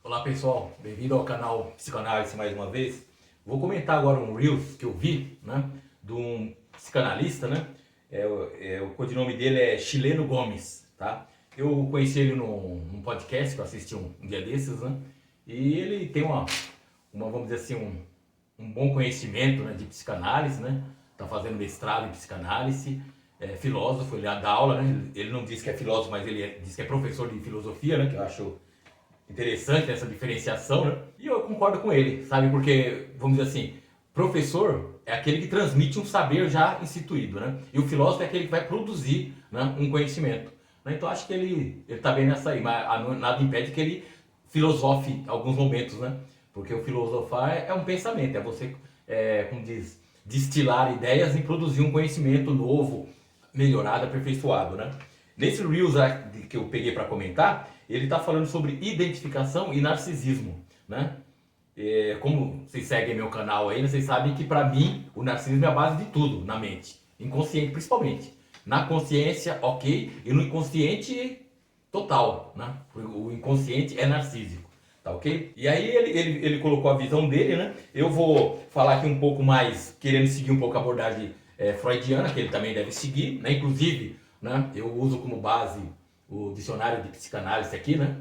Olá pessoal, bem-vindo ao canal Psicanálise mais uma vez. Vou comentar agora um Reels que eu vi, né, de um psicanalista, né, o codinome dele é Chileno Gomes, tá? Eu conheci ele num podcast que eu assisti um dia desses, né, e ele tem vamos dizer assim, um bom conhecimento, né, de psicanálise, né, tá fazendo mestrado em psicanálise, é filósofo, ele dá aula, né, ele não diz que é filósofo, mas ele diz que é professor de filosofia, né, que eu acho interessante essa diferenciação, né? E eu concordo com ele, sabe? Porque, vamos dizer assim, professor é aquele que transmite um saber já instituído, né? E o filósofo é aquele que vai produzir, né, um conhecimento. Né? Então acho que ele tá bem nessa aí, mas nada impede que ele filosofe em alguns momentos, né? Porque o filosofar é um pensamento, é você, como diz, destilar ideias e produzir um conhecimento novo, melhorado, aperfeiçoado, né? Nesse Reels que eu peguei para comentar, ele está falando sobre identificação e narcisismo, né? Como vocês seguem meu canal aí, vocês sabem que para mim o narcisismo é a base de tudo na mente, inconsciente principalmente. Na consciência, ok, e no inconsciente, total, né? O inconsciente é narcísico, tá ok? E aí ele colocou a visão dele, né? Eu vou falar aqui um pouco mais, querendo seguir um pouco a abordagem freudiana, que ele também deve seguir, né? Inclusive, né, eu uso como base o dicionário de psicanálise aqui, né?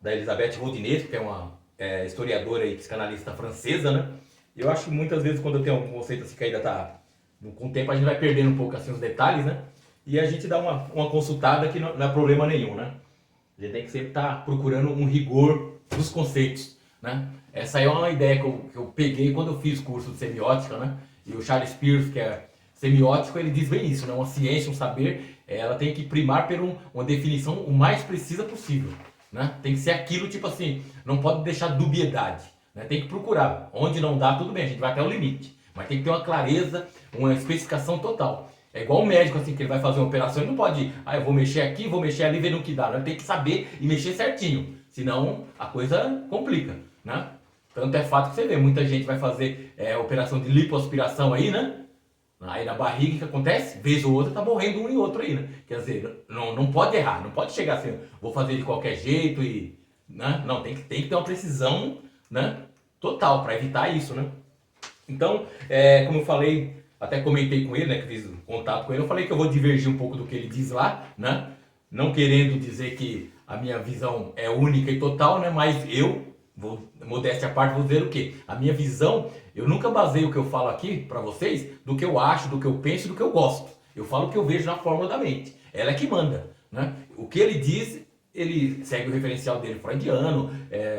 Da Elisabeth Rodinez, que é uma historiadora e psicanalista francesa, né? Eu acho que muitas vezes quando eu tenho algum conceito assim que ainda tá com o tempo, a gente vai perdendo um pouco assim os detalhes, né? E a gente dá uma consultada que não é problema nenhum, né? A gente tem que sempre estar procurando um rigor dos conceitos, né? Essa aí é uma ideia que eu peguei quando eu fiz curso de semiótica, né? E o Charles Peirce, que é semiótico, ele diz bem isso, né? Uma ciência, um saber, ela tem que primar por uma definição o mais precisa possível, né? Tem que ser aquilo, tipo assim, não pode deixar dubiedade, né? Tem que procurar. Onde não dá, tudo bem, a gente vai até o limite. Mas tem que ter uma clareza, uma especificação total. É igual o médico, assim, que ele vai fazer uma operação, ele não pode, eu vou mexer aqui, vou mexer ali, ver no que dá. Ele tem que saber e mexer certinho, senão a coisa complica, né? Tanto é fato que você vê, muita gente vai fazer operação de lipoaspiração aí, né? Aí na barriga, o que acontece? Vez ou outra tá morrendo um e outro aí, né? Quer dizer, não pode errar, não pode chegar assim, vou fazer de qualquer jeito e... Né? Não, tem que ter uma precisão, né, total para evitar isso, né? Então, como eu falei, até comentei com ele, né, que fiz contato com ele, eu falei que eu vou divergir um pouco do que ele diz lá, né? Não querendo dizer que a minha visão é única e total, né? Mas modéstia à parte, vou dizer o quê? A minha visão, eu nunca baseio o que eu falo aqui para vocês do que eu acho, do que eu penso, do que eu gosto. Eu falo o que eu vejo na fórmula da mente. Ela é que manda, né? O que ele diz, ele segue o referencial dele freudiano,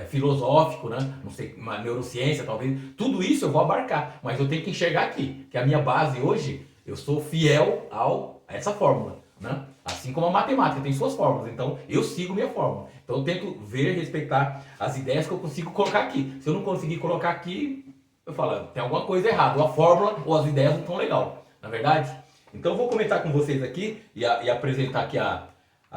filosófico, né? Não sei, uma neurociência talvez. Tudo isso eu vou abarcar, mas eu tenho que enxergar aqui, que a minha base hoje, eu sou fiel a essa fórmula, né? Assim como a matemática tem suas fórmulas, então eu sigo minha fórmula. Então eu tento ver e respeitar as ideias que eu consigo colocar aqui. Se eu não conseguir colocar aqui, eu falo, tem alguma coisa errada, ou a fórmula ou as ideias não estão legal, na verdade? Então eu vou comentar com vocês aqui e apresentar aqui a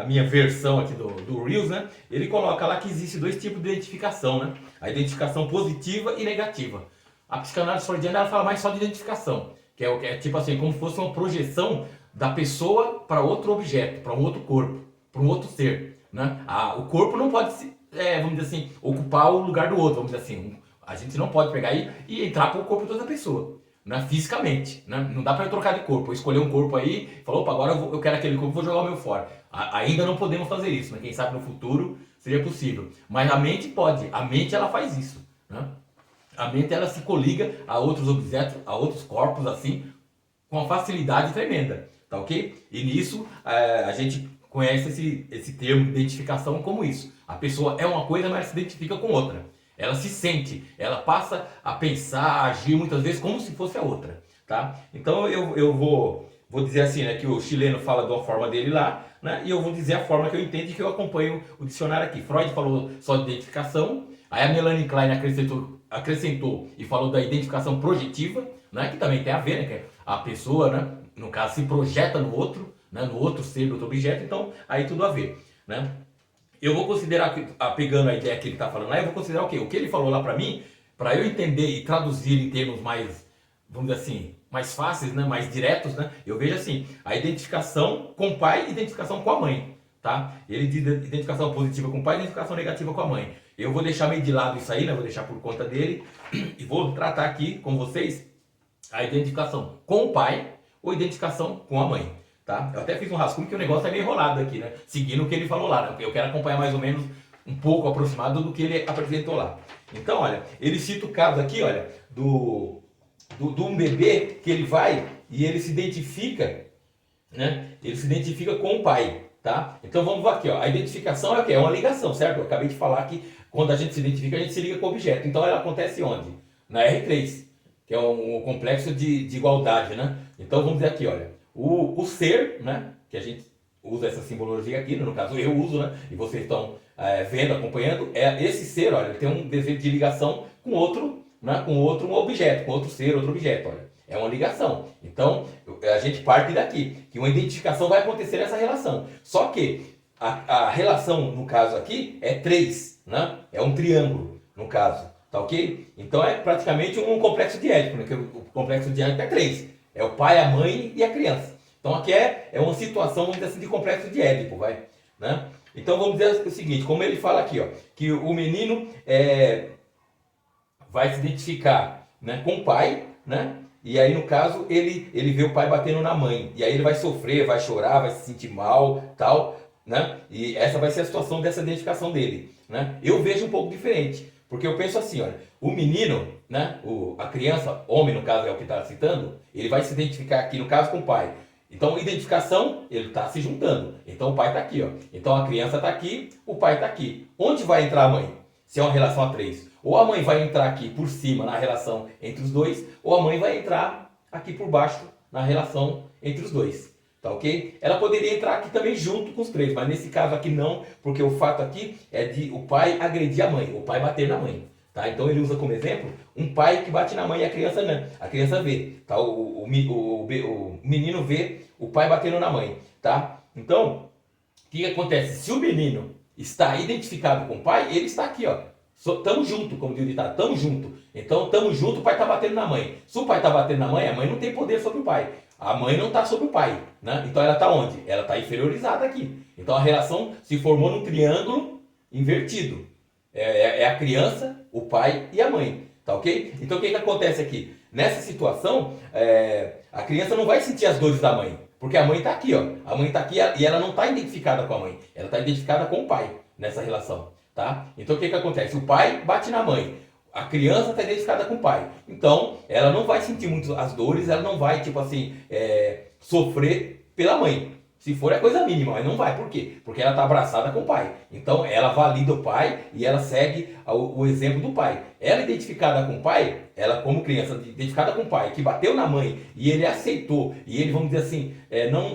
minha versão aqui do Reels, né? Ele coloca lá que existe dois tipos de identificação, né? A identificação positiva e negativa. A psicanálise freudiana ela fala mais só de identificação, que é tipo assim, como se fosse uma projeção da pessoa para outro objeto, para um outro corpo, para um outro ser, né? O corpo não pode, vamos dizer assim, ocupar o lugar do outro, vamos dizer assim. A gente não pode pegar aí e entrar para o corpo de outra pessoa, né? Fisicamente, né? Não dá para eu trocar de corpo, eu escolher um corpo aí, falou, opa, agora eu quero aquele corpo, vou jogar o meu fora. Ainda não podemos fazer isso, né? Quem sabe no futuro seria possível. Mas a mente pode, a mente ela faz isso, né? A mente ela se coliga a outros objetos, a outros corpos assim, com uma facilidade tremenda, tá ok? E nisso a gente conhece esse termo de identificação como isso. A pessoa é uma coisa, mas ela se identifica com outra. Ela se sente, ela passa a pensar, a agir muitas vezes como se fosse a outra, tá? Então eu vou dizer assim, né, que o chileno fala de uma forma dele lá, né, e eu vou dizer a forma que eu entendo e que eu acompanho o dicionário aqui. Freud falou só de identificação, aí a Melanie Klein acrescentou e falou da identificação projetiva, né, que também tem a ver, né, que a pessoa, né, no caso, se projeta no outro, né, no outro ser, no outro objeto, então aí tudo a ver, né? Eu vou considerar, pegando a ideia que ele está falando lá, eu vou considerar o quê? O que ele falou lá para mim, para eu entender e traduzir em termos mais, vamos dizer assim, mais fáceis, né? Mais diretos, né? Eu vejo assim, a identificação com o pai e identificação com a mãe, tá? Ele diz identificação positiva com o pai e identificação negativa com a mãe. Eu vou deixar meio de lado isso aí, né? Vou deixar por conta dele e vou tratar aqui com vocês a identificação com o pai ou identificação com a mãe, tá? Eu até fiz um rascunho que o negócio é meio enrolado aqui, né? Seguindo o que ele falou lá, né? Eu quero acompanhar mais ou menos um pouco aproximado do que ele apresentou lá. Então, olha, ele cita o caso aqui, olha, do um bebê que ele vai e ele se identifica, né? Ele se identifica com o pai, tá? Então vamos aqui, ó. A identificação é o quê? É uma ligação, certo? Eu acabei de falar que quando a gente se identifica, a gente se liga com o objeto. Então ela acontece onde? Na R3, que é um complexo de igualdade, né? Então vamos dizer aqui, olha, o ser, né? Que a gente usa essa simbologia aqui, no caso eu uso, né? E vocês estão vendo, acompanhando, esse ser, olha, ele tem um desejo de ligação com outro, né? Com outro objeto, com outro ser, outro objeto, olha. É uma ligação. Então, a gente parte daqui, que uma identificação vai acontecer nessa relação. Só que a relação, no caso aqui, é 3, né? É um triângulo, no caso. Tá ok? Então é praticamente um complexo de Édipo, né? Que o complexo de Édipo é 3. É o pai, a mãe e a criança. Então aqui é uma situação, vamos dizer assim, de complexo de Édipo, vai. Né? Então vamos dizer o seguinte, como ele fala aqui, ó, que o menino vai se identificar, né, com o pai, né? E aí, no caso, ele vê o pai batendo na mãe. E aí ele vai sofrer, vai chorar, vai se sentir mal, tal, né? E essa vai ser a situação dessa identificação dele, né? Eu vejo um pouco diferente, porque eu penso assim, olha, o menino, né, a criança, homem no caso é o que está citando, ele vai se identificar aqui, no caso, com o pai. Então, identificação, ele está se juntando. Então, o pai está aqui, ó. Então, a criança está aqui, o pai está aqui. Onde vai entrar a mãe? Se é uma relação a 3. Ou a mãe vai entrar aqui por cima na relação entre os dois, ou a mãe vai entrar aqui por baixo na relação entre os dois. Tá ok? Ela poderia entrar aqui também junto com os 3, mas nesse caso aqui não, porque o fato aqui é de o pai agredir a mãe, o pai bater na mãe. Tá? Então ele usa como exemplo um pai que bate na mãe e a criança não. A criança vê. Tá? O menino vê o pai batendo na mãe. Tá? Então, o que acontece? Se o menino está identificado com o pai, ele está aqui, ó. Tamo junto, como diz o ditado, tamo junto. Então, tamo junto, o pai tá batendo na mãe. Se o pai tá batendo na mãe, a mãe não tem poder sobre o pai. A mãe não tá sobre o pai, né? Então ela tá onde? Ela tá inferiorizada aqui. Então a relação se formou num triângulo invertido. É a criança, o pai e a mãe, tá ok? Então o que acontece aqui? Nessa situação, a criança não vai sentir as dores da mãe. Porque a mãe tá aqui, ó. A mãe tá aqui e ela não tá identificada com a mãe. Ela tá identificada com o pai nessa relação. Tá? Então o que acontece? O pai bate na mãe, a criança está identificada com o pai. Então ela não vai sentir muito as dores, ela não vai, tipo assim, sofrer pela mãe. Se for é coisa mínima, mas não vai. Por quê? Porque ela está abraçada com o pai. Então ela valida o pai e ela segue o exemplo do pai. Ela identificada com o pai, ela como criança identificada com o pai, que bateu na mãe e ele aceitou, e ele, vamos dizer assim,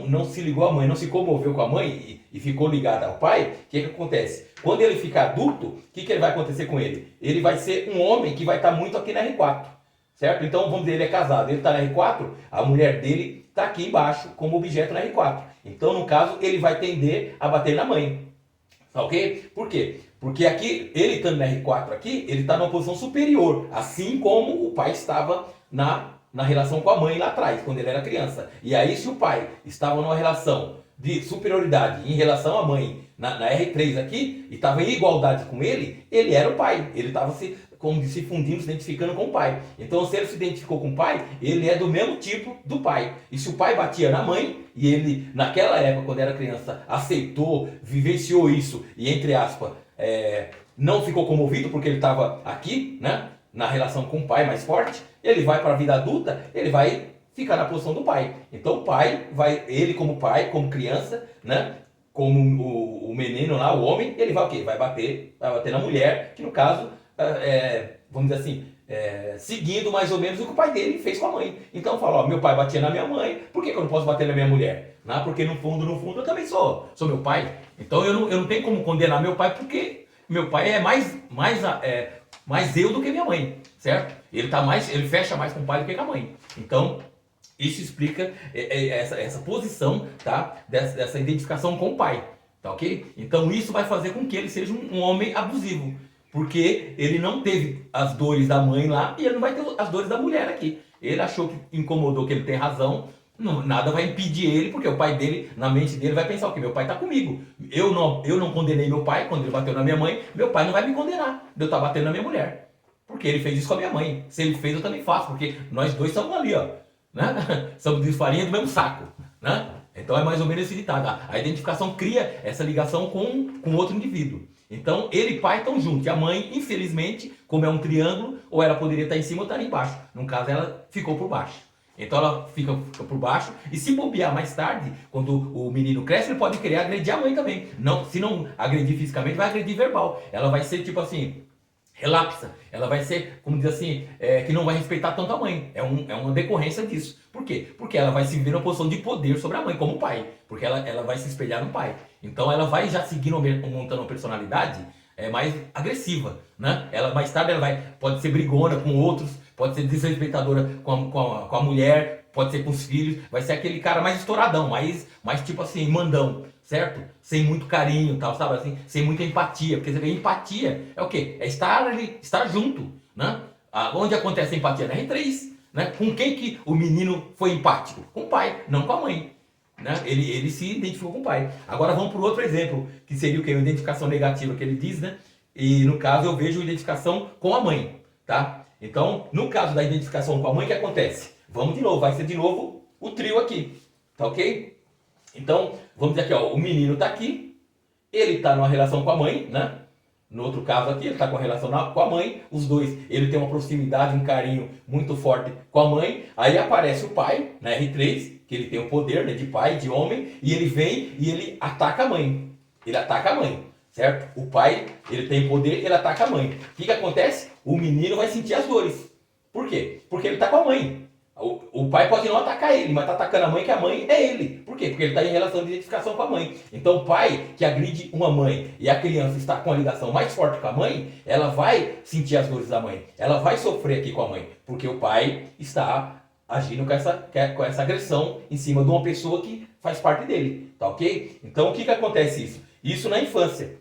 não se ligou à mãe, não se comoveu com a mãe e ficou ligado ao pai, o que acontece? Quando ele ficar adulto, o que vai acontecer com ele? Ele vai ser um homem que vai estar muito aqui na R4. Certo? Então, vamos dizer, ele é casado, ele está na R4, a mulher dele está aqui embaixo como objeto na R4. Então, no caso, ele vai tender a bater na mãe. Tá ok? Por quê? Porque aqui, ele estando na R4 aqui, ele está numa posição superior, assim como o pai estava na relação com a mãe lá atrás, quando ele era criança. E aí, se o pai estava numa relação de superioridade em relação à mãe na R3 aqui, e estava em igualdade com ele era o pai. Ele estava se fundindo, se identificando com o pai. Então, se ele se identificou com o pai, ele é do mesmo tipo do pai. E se o pai batia na mãe, e ele, naquela época, quando era criança, aceitou, vivenciou isso, e entre aspas, não ficou comovido porque ele estava aqui, né, na relação com o pai mais forte, ele vai para a vida adulta, ele vai ficar na posição do pai. Então o pai ele como pai, como criança, né, como o menino lá, o homem, ele vai o quê? Vai bater na mulher, que no caso, vamos dizer assim, seguindo mais ou menos o que o pai dele fez com a mãe. Então fala, ó, meu pai batia na minha mãe, por que eu não posso bater na minha mulher? Não, porque no fundo, eu também sou meu pai. Então eu não tenho como condenar meu pai, porque meu pai é mais eu do que minha mãe, certo? Ele fecha mais com o pai do que com a mãe. Então, isso explica essa posição, tá? Dessa identificação com o pai, tá ok? Então isso vai fazer com que ele seja um homem abusivo, porque ele não teve as dores da mãe lá e ele não vai ter as dores da mulher aqui. Ele achou que incomodou, que ele tem razão, nada vai impedir ele, porque o pai dele, na mente dele, vai pensar o quê? Meu pai está comigo. Eu não condenei meu pai quando ele bateu na minha mãe, meu pai não vai me condenar de eu estar batendo na minha mulher. Porque ele fez isso com a minha mãe. Se ele fez, eu também faço, porque nós dois somos ali, ó. Né? Somos de farinha do mesmo saco. Né? Então é mais ou menos esse ditado. A identificação cria essa ligação com outro indivíduo. Então ele e o pai estão juntos. E a mãe, infelizmente, como é um triângulo, ou ela poderia estar em cima ou estar embaixo. No caso, ela ficou por baixo. Então ela fica por baixo e se bobear mais tarde, quando o menino cresce, ele pode querer agredir a mãe também. Não, se não agredir fisicamente, vai agredir verbal. Ela vai ser tipo assim, relapsa. Ela vai ser, como diz assim, que não vai respeitar tanto a mãe. É uma decorrência disso. Por quê? Porque ela vai se ver numa posição de poder sobre a mãe, como pai. Porque ela vai se espelhar no pai. Então ela vai já seguindo, montando uma personalidade mais agressiva. Né? Ela mais tarde pode ser brigona com outros, pode ser desrespeitadora com a mulher, pode ser com os filhos. Vai ser aquele cara mais estouradão, mais tipo assim, mandão. Certo? Sem muito carinho, tal, sabe assim? Sem muita empatia. Porque você vê, empatia é o quê? É estar junto, né? Onde acontece a empatia? Na R3, né? Com quem que o menino foi empático? Com o pai, não com a mãe. Né? Ele se identificou com o pai. Agora vamos para o outro exemplo, que seria o quê? Uma identificação negativa que ele diz, né? E no caso eu vejo identificação com a mãe, tá? Então, no caso da identificação com a mãe, o que acontece? Vamos de novo, vai ser de novo o trio aqui, tá ok? Então, vamos dizer aqui, ó, o menino está aqui, ele está numa relação com a mãe, né? No outro caso aqui, ele está com a relação com a mãe, os dois, ele tem uma proximidade, um carinho muito forte com a mãe. Aí aparece o pai, na R3, que ele tem o poder, né, de pai, de homem, e ele vem e ele ataca a mãe. Ele ataca a mãe, certo? O pai, ele tem poder, ele ataca a mãe. O que acontece? O menino vai sentir as dores. Por quê? Porque ele está com a mãe. O pai pode não atacar ele, mas está atacando a mãe, que a mãe é ele. Por quê? Porque ele está em relação de identificação com a mãe. Então o pai que agride uma mãe e a criança está com a ligação mais forte com a mãe, ela vai sentir as dores da mãe. Ela vai sofrer aqui com a mãe. Porque o pai está agindo com essa agressão em cima de uma pessoa que faz parte dele. Tá ok? Então o que acontece isso? Isso na infância.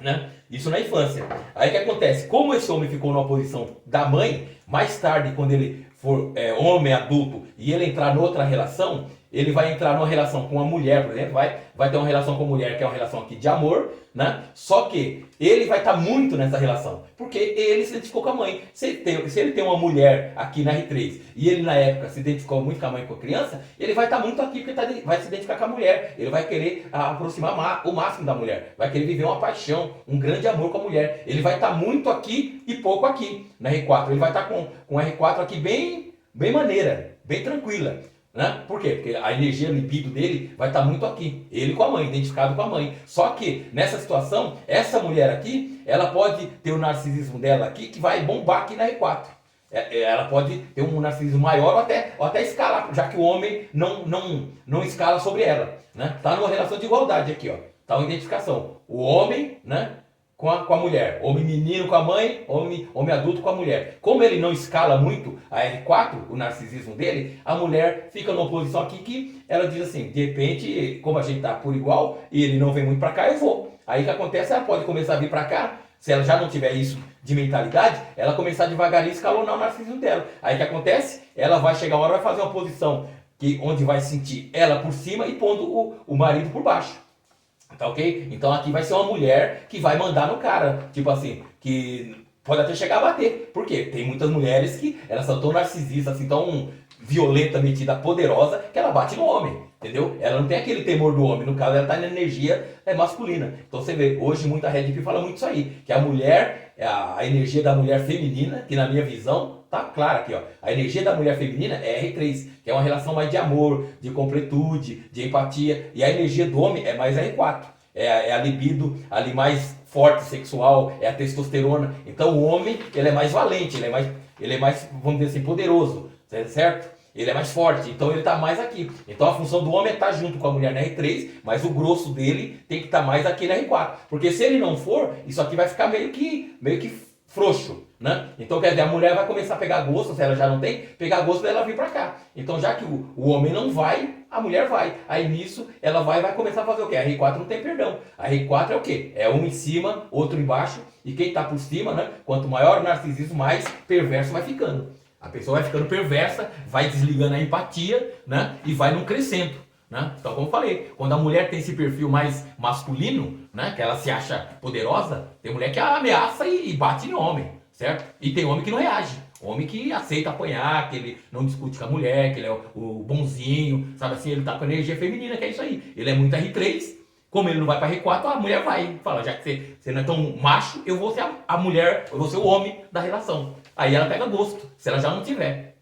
Né? Isso na infância. Aí o que acontece? Como esse homem ficou na posição da mãe, mais tarde, quando ele for homem adulto e ele entrar em outra relação, ele vai entrar numa relação com uma mulher, por exemplo, vai ter uma relação com a mulher que é uma relação aqui de amor, né? Só que ele vai estar muito nessa relação, porque ele se identificou com a mãe. Se ele tem uma mulher aqui na R3 e ele na época se identificou muito com a mãe e com a criança, ele vai estar muito aqui porque vai se identificar com a mulher. Ele vai querer aproximar o máximo da mulher, vai querer viver uma paixão, um grande amor com a mulher. Ele vai estar muito aqui e pouco aqui na R4. Ele vai estar com a R4 aqui bem maneira, bem tranquila. Né? Por quê? Porque a energia, libido dele vai estar muito aqui. Ele com a mãe, identificado com a mãe. Só que nessa situação, essa mulher aqui, ela pode ter o narcisismo dela aqui que vai bombar aqui na R4. Ela pode ter um narcisismo maior ou até escalar, já que o homem não escala sobre ela. Né? Tá numa relação de igualdade aqui, ó. Tá uma identificação. O homem, né? Com a mulher, homem menino com a mãe, homem adulto com a mulher. Como ele não escala muito a R4, o narcisismo dele, a mulher fica numa posição aqui que ela diz assim, de repente, como a gente tá por igual e ele não vem muito para cá, eu vou. Aí o que acontece? Ela pode começar a vir para cá, se ela já não tiver isso de mentalidade, ela começar devagarinho a escalonar o narcisismo dela. Aí o que acontece? Ela vai chegar uma hora, vai fazer uma posição onde vai sentir ela por cima e pondo o marido por baixo. Tá ok? Então aqui vai ser uma mulher que vai mandar no cara. Tipo assim, que pode até chegar a bater. Por quê? Tem muitas mulheres que elas são tão narcisistas, assim, tão violenta, metida, poderosa, que ela bate no homem. Entendeu? Ela não tem aquele temor do homem. No caso, ela tá na energia masculina. Então você vê, hoje muita Red Pill fala muito isso aí. Que a mulher, a energia da mulher feminina, que na minha visão, tá claro aqui, ó. A energia da mulher feminina é R3, que é uma relação mais de amor, de completude, de empatia. E a energia do homem é mais R4. É a libido ali mais forte, sexual, é a testosterona. Então o homem, ele é mais valente, ele é mais, vamos dizer assim, poderoso, certo? Ele é mais forte, então ele está mais aqui. Então a função do homem é estar junto com a mulher na R3, mas o grosso dele tem que estar mais aqui na R4. Porque se ele não for, isso aqui vai ficar meio que frouxo, né? Então quer dizer, a mulher vai começar a pegar gosto, se ela já não tem, pegar gosto dela vir para cá. Então já que o homem não vai, a mulher vai. Aí nisso ela vai começar a fazer o quê? A R4 não tem perdão. A R4 é o quê? É um em cima, outro embaixo, e quem está por cima, né? Quanto maior o narcisismo, mais perverso vai ficando. A pessoa vai ficando perversa, vai desligando a empatia, né? E vai num crescendo, né? Então, como eu falei, quando a mulher tem esse perfil mais masculino, né? Que ela se acha poderosa, tem mulher que ameaça e bate em homem, certo? E tem homem que não reage. Homem que aceita apanhar, que ele não discute com a mulher, que ele é o bonzinho, sabe assim? Ele tá com energia feminina, que é isso aí. Ele é muito R3, como ele não vai pra R4, a mulher vai fala, já que você não é tão macho, eu vou ser a mulher, eu vou ser o homem da relação. Aí ela pega gosto, se ela já não tiver.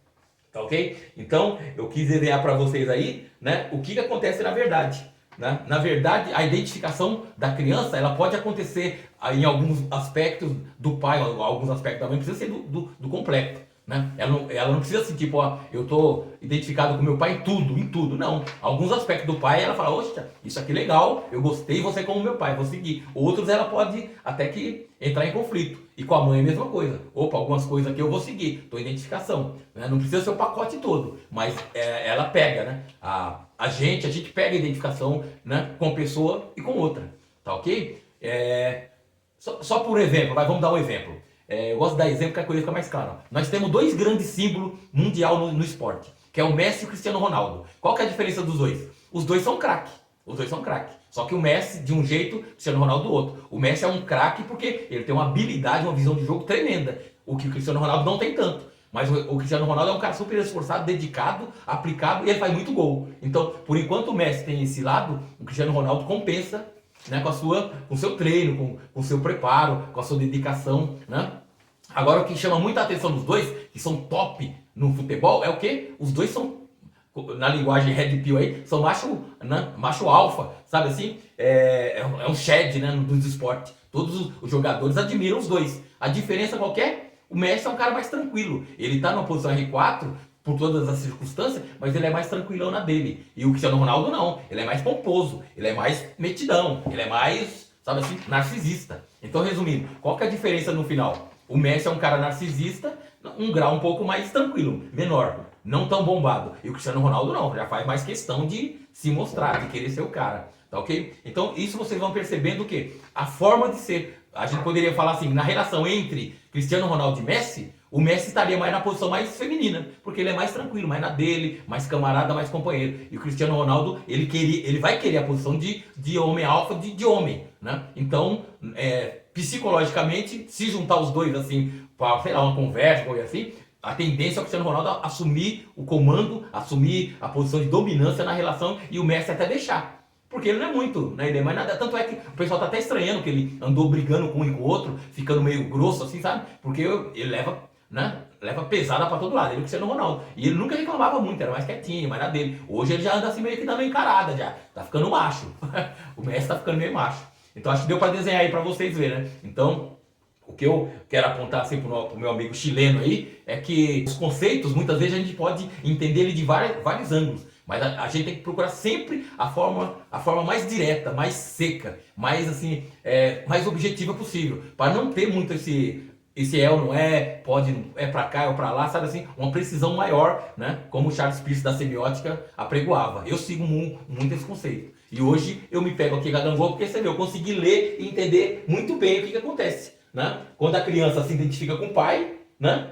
Tá ok? Então, eu quis desenhar para vocês aí, né, o que acontece na verdade. Né? Na verdade, a identificação da criança, ela pode acontecer em alguns aspectos do pai, ou alguns aspectos da mãe, não precisa ser do completo. Né? Ela não precisa assim, tipo, ó, eu tô identificado com meu pai em tudo, não. Alguns aspectos do pai, ela fala, oxa, isso aqui é legal, eu gostei, você como meu pai, vou seguir. Outros ela pode até que entrar em conflito. E com a mãe é a mesma coisa. Opa, algumas coisas aqui eu vou seguir, tô identificação. Né? Não precisa ser o pacote todo, mas ela pega, né? A gente pega a identificação, né, com uma pessoa e com outra, tá ok? Só por exemplo, vamos dar um exemplo. Eu gosto de dar exemplo que a coisa fica mais clara. Nós temos dois grandes símbolos mundial no esporte, que é o Messi e o Cristiano Ronaldo. Qual que é a diferença dos dois? Os dois são craque. Os dois são craque. Só que o Messi de um jeito, o Cristiano Ronaldo do outro. O Messi é um craque porque ele tem uma habilidade, uma visão de jogo tremenda. O que o Cristiano Ronaldo não tem tanto. Mas o Cristiano Ronaldo é um cara super esforçado, dedicado, aplicado e ele faz muito gol. Então, por enquanto o Messi tem esse lado, o Cristiano Ronaldo compensa, né, com o seu treino, com o seu preparo, com a sua dedicação, né? Agora o que chama muita atenção dos dois, que são top no futebol, é o quê? Os dois são, na linguagem Red Pill aí, são macho, né, macho alfa, sabe assim? É um shed, né, dos esportes. Todos os jogadores admiram os dois. A diferença qual que é? O Messi é um cara mais tranquilo. Ele tá numa posição R4 por todas as circunstâncias, mas ele é mais tranquilão na dele. E o Cristiano Ronaldo não. Ele é mais pomposo, ele é mais metidão, ele é mais, sabe assim, narcisista. Então, resumindo, qual que é a diferença no final? O Messi é um cara narcisista, um grau um pouco mais tranquilo, menor, não tão bombado. E o Cristiano Ronaldo não, já faz mais questão de se mostrar, de querer ser o cara. Tá ok? Então, isso vocês vão percebendo que a forma de ser, a gente poderia falar assim, na relação entre Cristiano Ronaldo e Messi, o Messi estaria mais na posição mais feminina, porque ele é mais tranquilo, mais na dele, mais camarada, mais companheiro. E o Cristiano Ronaldo, ele vai querer a posição de homem alfa, de homem, né? Então, psicologicamente, se juntar os dois assim, para, sei lá, uma conversa, coisa assim, a tendência é o Cristiano Ronaldo assumir o comando, assumir a posição de dominância na relação e o Messi até deixar. Porque ele não é muito, né? Ele é mais nada. Tanto é que o pessoal tá até estranhando que ele andou brigando com um e com o outro, ficando meio grosso assim, sabe? Porque ele leva, né? Leva pesada pra todo lado, ele que sendo Ronaldo. E ele nunca reclamava muito, era mais quietinho, mais na dele. Hoje ele já anda assim meio que dando uma encarada já. Tá ficando macho. O Messi tá ficando meio macho. Então acho que deu pra desenhar aí pra vocês verem, né? Então, o que eu quero apontar assim pro meu amigo chileno aí é que os conceitos, muitas vezes a gente pode entender ele de vários ângulos. Mas a gente tem que procurar sempre a forma mais direta, mais seca, mais assim, mais objetiva possível, para não ter muito esse ou não é, pode, é para cá ou para lá, sabe assim, uma precisão maior, né? Como o Charles Peirce da semiótica apregoava. Eu sigo muito esse conceito. E hoje eu me pego aqui gangangô porque você vê, eu consegui ler e entender muito bem o que acontece, né? Quando a criança se identifica com o pai, né?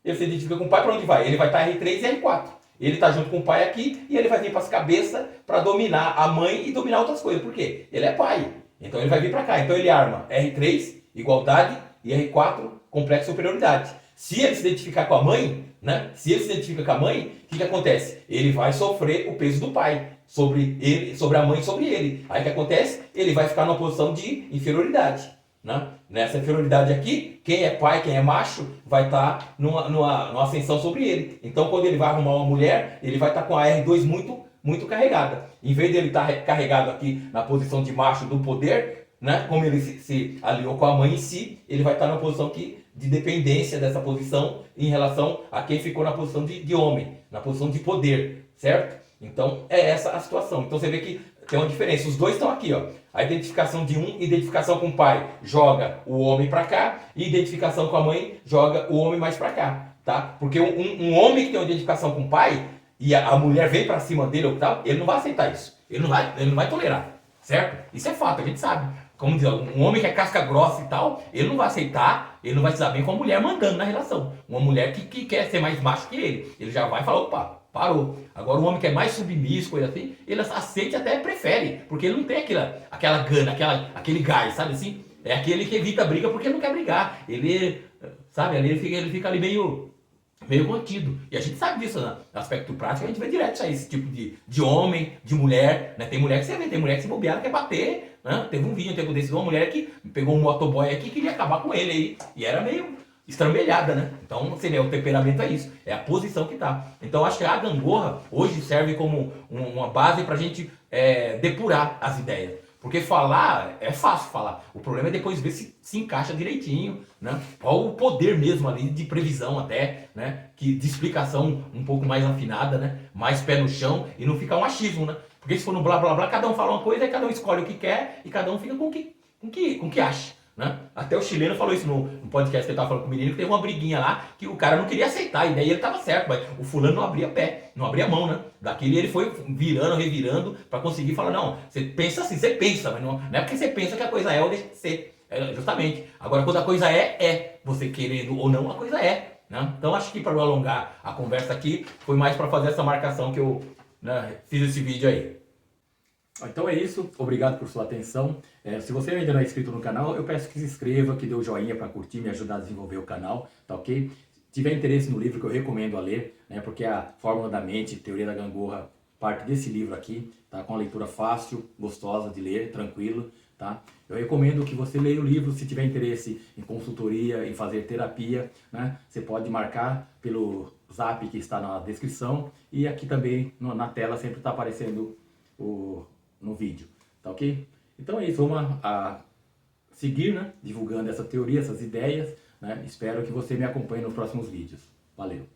Ele se identifica com o pai, para onde vai? Ele vai estar R3 e R4. Ele tá junto com o pai aqui e ele vai vir para as cabeças para dominar a mãe e dominar outras coisas. Por quê? Ele é pai. Então ele vai vir para cá. Então ele arma R3, igualdade, e R4, complexo superioridade. Se ele se identificar com a mãe, né? Se ele se identifica com a mãe, o que acontece? Ele vai sofrer o peso do pai sobre ele, sobre a mãe, sobre ele. Aí o que acontece? Ele vai ficar numa posição de inferioridade. Né? Nessa inferioridade aqui, quem é pai, quem é macho, vai estar numa ascensão sobre ele. Então, quando ele vai arrumar uma mulher, ele vai estar com a R2 muito carregada. Em vez de ele estar carregado aqui na posição de macho do poder, né? Como ele se aliou com a mãe em si, ele vai estar na posição de dependência dessa posição em relação a quem ficou na posição de homem, na posição de poder, certo? Então, é essa a situação. Então, você vê que tem uma diferença. Os dois estão aqui, ó. A identificação de um, identificação com o pai, joga o homem para cá, e identificação com a mãe, joga o homem mais para cá, tá? Porque um homem que tem uma identificação com o pai, e a mulher vem para cima dele ou tal, ele não vai aceitar isso. Ele não vai tolerar, certo? Isso é fato, a gente sabe. como dizer, um homem que é casca grossa e tal, ele não vai aceitar, ele não vai se dar bem com a mulher mandando na relação. Uma mulher que quer ser mais macho que ele já vai falar, opa, parou. Agora o homem que é mais submisso, coisa assim, ele aceita e até prefere, porque ele não tem aquela gana, aquele gás, sabe assim? É aquele que evita a briga porque ele não quer brigar. Ele, sabe, ele fica ali meio contido. E a gente sabe disso, né? No aspecto prático, a gente vê direto isso aí, esse tipo de homem, de mulher, né? Tem mulher que você vê, tem mulher que se bobear, quer bater, né? Teve um vídeo, um tempo desse, de uma mulher que pegou um motoboy aqui e queria acabar com ele aí, e era meio estrambelhada, né? Então, você vê, o temperamento é isso, é a posição que tá. Então, acho que a gangorra hoje serve como uma base pra gente depurar as ideias. Porque falar, é fácil falar. O problema é depois ver se encaixa direitinho, né? Qual o poder mesmo ali de previsão até, né? De explicação um pouco mais afinada, né? Mais pé no chão e não ficar um achismo, né? Porque se for no blá blá blá, cada um fala uma coisa e cada um escolhe o que quer e cada um fica com o que acha. Né? Até o chileno falou isso no podcast que ele estava falando com o menino, que teve uma briguinha lá que o cara não queria aceitar, e daí ele estava certo, mas o fulano não abria pé, não abria mão, né? Daquele ele foi virando, revirando, para conseguir falar, não, você pensa assim, você pensa, mas não é porque você pensa que a coisa é ou deixa de ser. Justamente. Agora, quando a coisa é. Você querendo ou não, a coisa é. Né? Então, acho que para não alongar a conversa aqui, foi mais para fazer essa marcação que eu, né, fiz esse vídeo aí. Então é isso, obrigado por sua atenção. Se você ainda não é inscrito no canal, eu peço que se inscreva, que dê o joinha para curtir, me ajudar a desenvolver o canal, tá ok? Se tiver interesse no livro que eu recomendo a ler, né, porque a Fórmula da Mente, Teoria da Gangorra, parte desse livro aqui, tá? Com uma leitura fácil, gostosa de ler, tranquilo, tá? Eu recomendo que você leia o livro. Se tiver interesse em consultoria, em fazer terapia, né, você pode marcar pelo zap que está na descrição, e aqui também na tela sempre está aparecendo no vídeo, tá ok? Então é isso, vamos a seguir, né, divulgando essa teoria, essas ideias, né? Espero que você me acompanhe nos próximos vídeos. Valeu!